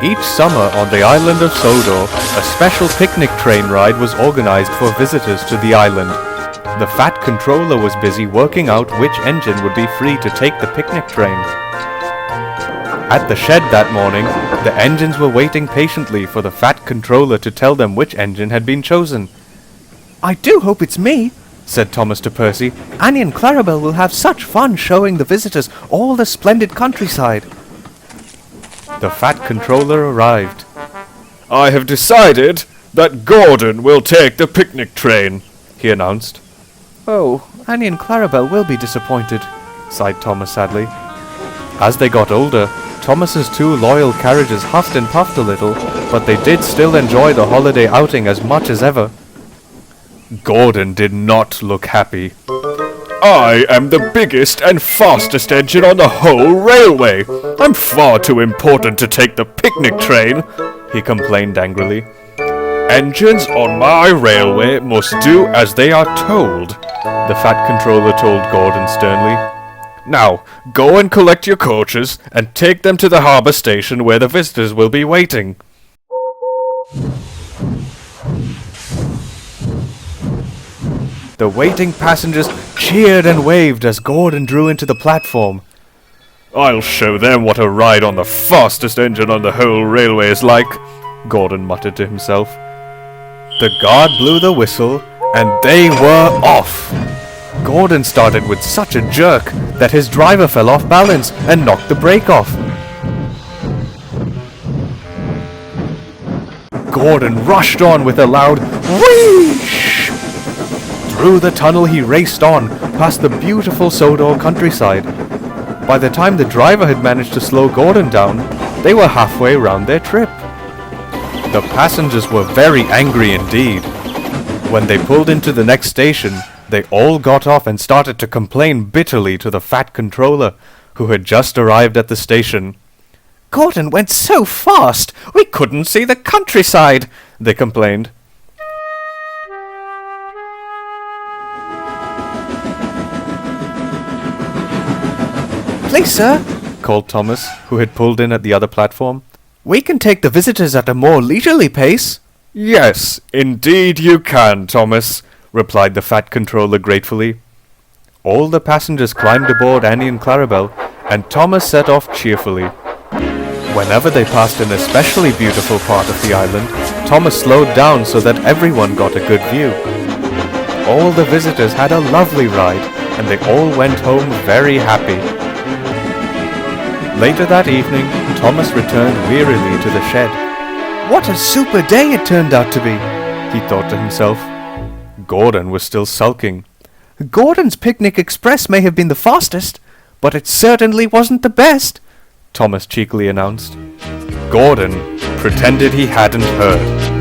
Each summer on the island of Sodor, a special picnic train ride was organized for visitors to the island. The Fat Controller was busy working out which engine would be free to take the picnic train. At the shed that morning, the engines were waiting patiently for the Fat Controller to tell them which engine had been chosen. "I do hope it's me," said Thomas to Percy. "Annie and Clarabelle will have such fun showing the visitors all the splendid countryside." The Fat Controller arrived. "I have decided that Gordon will take the picnic train," he announced. "Oh, Annie and Clarabelle will be disappointed," sighed Thomas sadly. As they got older, Thomas's two loyal carriages huffed and puffed a little, but they did still enjoy the holiday outing as much as ever. Gordon did not look happy. "I am the biggest and fastest engine on the whole railway. I'm far too important to take the picnic train," he complained angrily. "Engines on my railway must do as they are told," the Fat Controller told Gordon sternly. "Now, go and collect your coaches and take them to the harbour station where the visitors will be waiting." The waiting passengers cheered and waved as Gordon drew into the platform. "I'll show them what a ride on the fastest engine on the whole railway is like," Gordon muttered to himself. The guard blew the whistle, and they were off. Gordon started with such a jerk that his driver fell off balance and knocked the brake off. Gordon rushed on with a loud whoosh. Through the tunnel he raced on, past the beautiful Sodor countryside. By the time the driver had managed to slow Gordon down, they were halfway round their trip. The passengers were very angry indeed. When they pulled into the next station, they all got off and started to complain bitterly to the Fat Controller, who had just arrived at the station. "Gordon went so fast, we couldn't see the countryside," they complained. "Please, sir," called Thomas, who had pulled in at the other platform. "We can take the visitors at a more leisurely pace." "Yes, indeed you can, Thomas," replied the Fat Controller gratefully. All the passengers climbed aboard Annie and Clarabelle, and Thomas set off cheerfully. Whenever they passed an especially beautiful part of the island, Thomas slowed down so that everyone got a good view. All the visitors had a lovely ride, and they all went home very happy. Later that evening, Thomas returned wearily to the shed. "What a super day it turned out to be," he thought to himself. Gordon was still sulking. "Gordon's Picnic Express may have been the fastest, but it certainly wasn't the best," Thomas cheekily announced. Gordon pretended he hadn't heard.